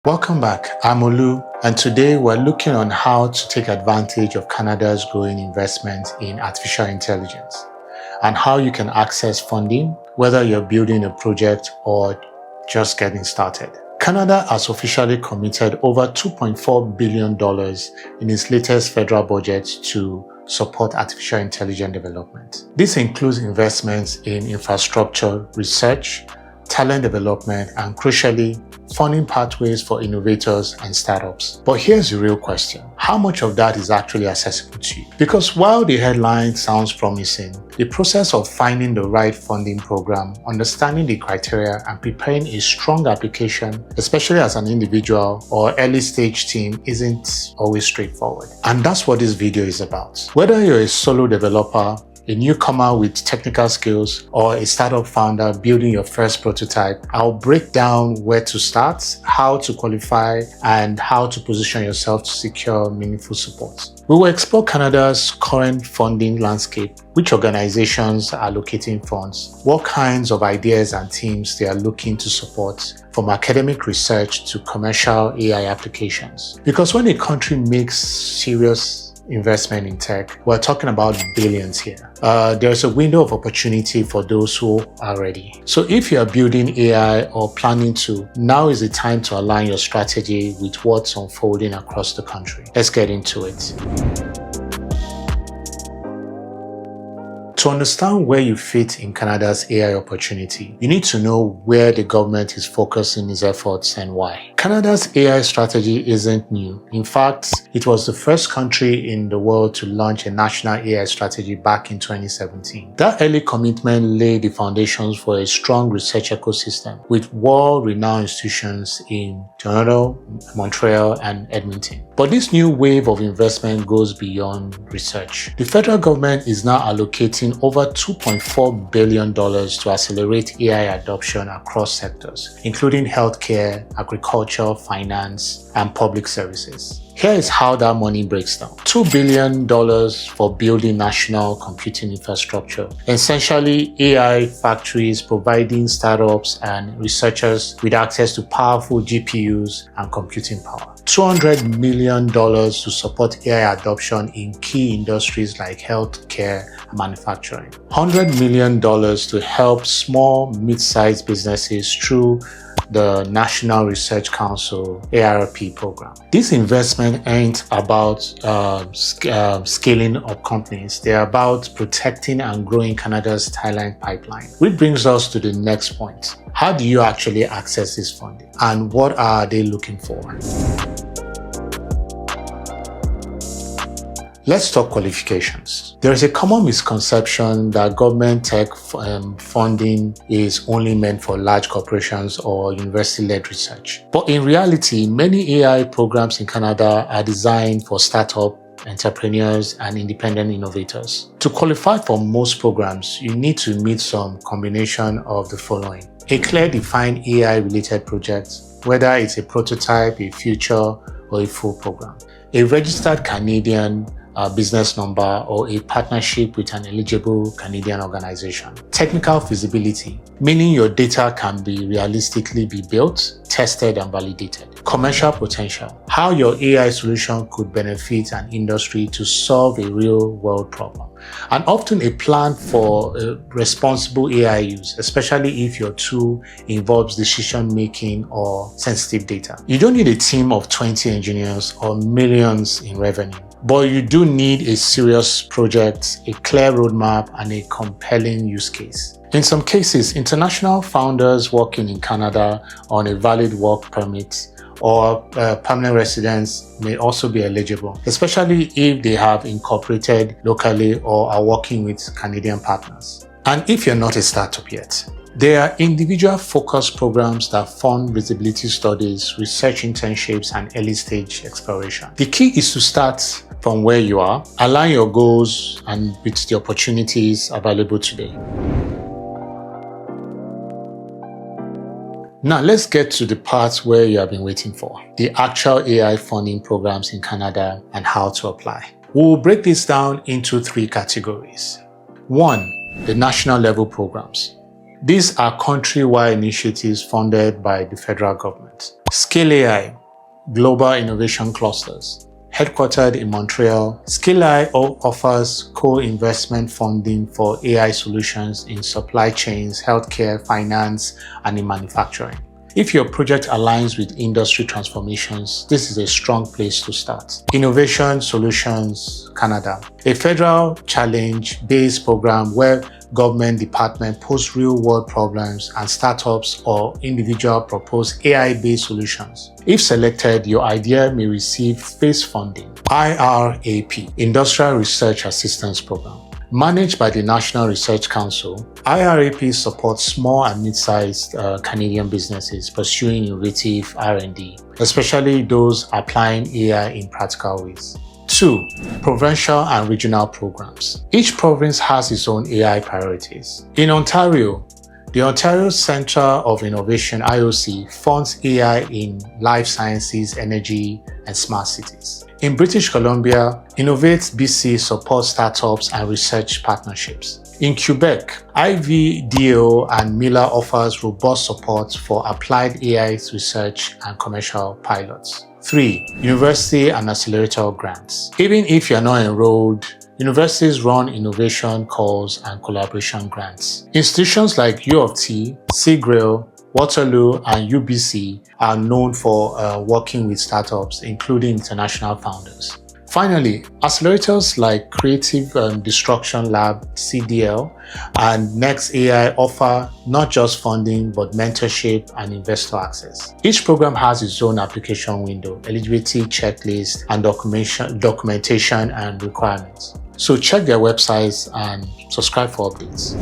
Welcome back. I'm Olu, and today we're looking on how to take advantage of Canada's growing investment in artificial intelligence and how you can access funding, whether you're building a project or just getting started. Canada has officially committed over $2.4 billion in its latest federal budget to support artificial intelligence development. This includes investments in infrastructure, research, talent development, and crucially, funding pathways for innovators and startups. But here's the real question. How much of that is actually accessible to you? Because while the headline sounds promising, the process of finding the right funding program, understanding the criteria, and preparing a strong application, especially as an individual or early stage team, isn't always straightforward. And that's what this video is about. Whether you're a solo developer, a newcomer with technical skills, or a startup founder building your first prototype, I'll break down where to start, how to qualify, and how to position yourself to secure meaningful support. We will explore Canada's current funding landscape, which organizations are allocating funds, what kinds of ideas and teams they are looking to support, from academic research to commercial AI applications. Because when a country makes serious investment in tech, we're talking about billions here. There's a window of opportunity for those who are ready. So if you are building AI or planning to, now is the time to align your strategy with what's unfolding across the country. Let's get into it. To understand where you fit in Canada's AI opportunity, you need to know where the government is focusing its efforts and why. Canada's AI strategy isn't new. In fact, it was the first country in the world to launch a national AI strategy back in 2017. That early commitment laid the foundations for a strong research ecosystem with world-renowned institutions in Toronto, Montreal, and Edmonton. But this new wave of investment goes beyond research. The federal government is now allocating over $2.4 billion to accelerate AI adoption across sectors, including healthcare, agriculture, finance, and public services. Here is how that money breaks down. $2 billion for building national computing infrastructure, essentially AI factories providing startups and researchers with access to powerful GPUs and computing power. $200 million to support AI adoption in key industries like healthcare and manufacturing. $100 million to help small, mid-sized businesses through the National Research Council IRAP program. This investment ain't about scaling up companies. They're about protecting and growing Canada's talent pipeline. Which brings us to the next point. How do you actually access this funding? And what are they looking for? Let's talk qualifications. There is a common misconception that government tech funding is only meant for large corporations or university-led research. But in reality, many AI programs in Canada are designed for startup entrepreneurs and independent innovators. To qualify for most programs, you need to meet some combination of the following: a clear defined AI-related project, whether it's a prototype, a feature, or a full program, a registered Canadian business number, or a partnership with an eligible Canadian organization. Technical feasibility, meaning your data can be realistically be built, tested, and validated. Commercial potential, how your AI solution could benefit an industry to solve a real-world problem. And often a plan for responsible AI use, especially if your tool involves decision-making or sensitive data. You don't need a team of 20 engineers or millions in revenue, but you do need a serious project, a clear roadmap, and a compelling use case. In some cases, international founders working in Canada on a valid work permit or permanent residents may also be eligible, especially if they have incorporated locally or are working with Canadian partners. And if you're not a startup yet, there are individual focused programs that fund visibility studies, research internships, and early stage exploration. The key is to start from where you are, align your goals and with the opportunities available today. Now let's get to the part where you have been waiting for, the actual AI funding programs in Canada and how to apply. We will break this down into 3 categories. 1, the national level programs. These are country-wide initiatives funded by the federal government. Scale AI, Global Innovation Clusters. Headquartered in Montreal, Scale AI offers co-investment funding for AI solutions in supply chains, healthcare, finance, and in manufacturing. If your project aligns with industry transformations, this is a strong place to start. Innovation Solutions Canada, a federal challenge-based program where government department post real-world problems and startups or individual propose AI-based solutions. If selected, your idea may receive phase funding. IRAP, Industrial Research Assistance Program. Managed by the National Research Council, IRAP supports small and mid-sized Canadian businesses pursuing innovative R&D, especially those applying AI in practical ways. 2. Provincial and regional programs. Each province has its own AI priorities. In Ontario, the Ontario Centre of Innovation (IOC) funds AI in life sciences, energy, and smart cities. In British Columbia, Innovate BC supports startups and research partnerships. In Quebec, IVDO and Miller offers robust support for applied AI research and commercial pilots. 3. University and accelerator grants. Even if you're not enrolled, universities run innovation calls and collaboration grants. Institutions like U of T, SeaGrail, Waterloo, and UBC are known for working with startups, including international founders. Finally, accelerators like Creative Destruction Lab, CDL, and Next AI offer not just funding, but mentorship and investor access. Each program has its own application window, eligibility checklist, and documentation and requirements. So check their websites and subscribe for updates.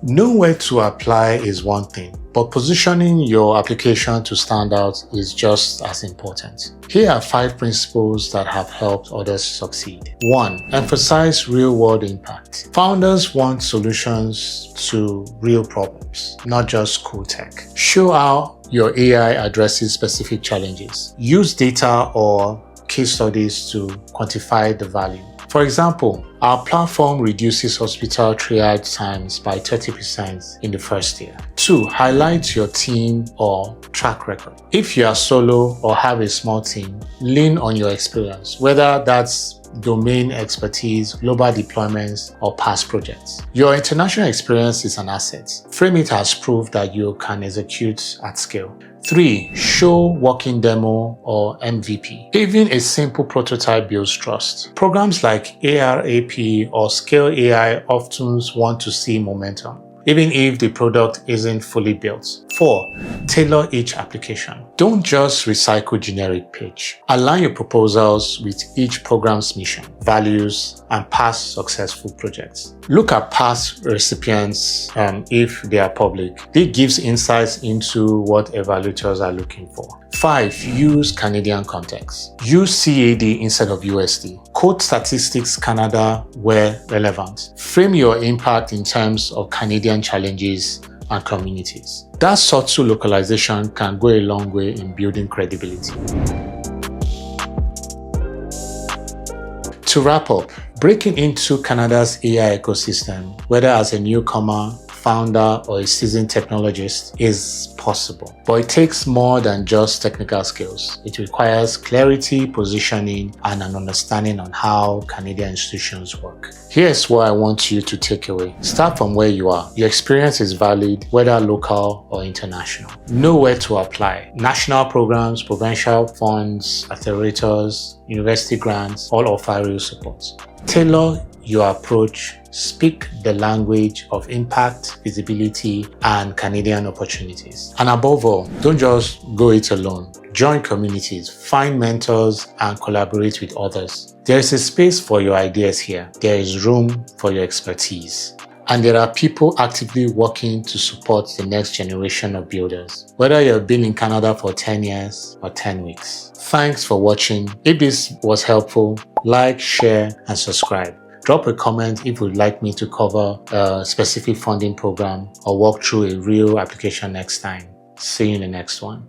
Knowing where to apply is one thing, but positioning your application to stand out is just as important. Here are 5 principles that have helped others succeed. 1. Emphasize real-world impact. Founders want solutions to real problems, not just cool tech. Show how your AI addresses specific challenges. Use data or case studies to quantify the value. For example, our platform reduces hospital triage times by 30% in the first year. 2. Highlight your team or track record. If you are solo or have a small team, lean on your experience, whether that's domain expertise, global deployments, or past projects. Your international experience is an asset. Frame it as proof that you can execute at scale. 3. Show working demo or MVP. Even a simple prototype builds trust. Programs like ARAP or Scale AI often want to see momentum, even if the product isn't fully built. 4. Tailor each application. Don't just recycle generic pitch. Align your proposals with each program's mission, values, and past successful projects. Look at past recipients if they are public. This gives insights into what evaluators are looking for. 5. Use Canadian context. Use CAD instead of USD. Quote statistics Canada where relevant. Frame your impact in terms of Canadian challenges and communities. That subtle localization can go a long way in building credibility. To wrap up, breaking into Canada's AI ecosystem, whether as a newcomer, founder, or a seasoned technologist, is possible. But it takes more than just technical skills. It requires clarity, positioning, and an understanding on how Canadian institutions work. Here's what I want you to take away. Start from where you are. Your experience is valid, whether local or international. Know where to apply. National programs, provincial funds, accelerators, university grants, all offer real support. Tailor your approach. Speak the language of impact, visibility, and Canadian opportunities. And above all, don't just go it alone. Join communities, find mentors, and collaborate with others. There is a space for your ideas here. There is room for your expertise. And there are people actively working to support the next generation of builders, whether you've been in Canada for 10 years or 10 weeks. Thanks for watching. If this was helpful, like, share, and subscribe. Drop a comment if you'd like me to cover a specific funding program or walk through a real application next time. See you in the next one.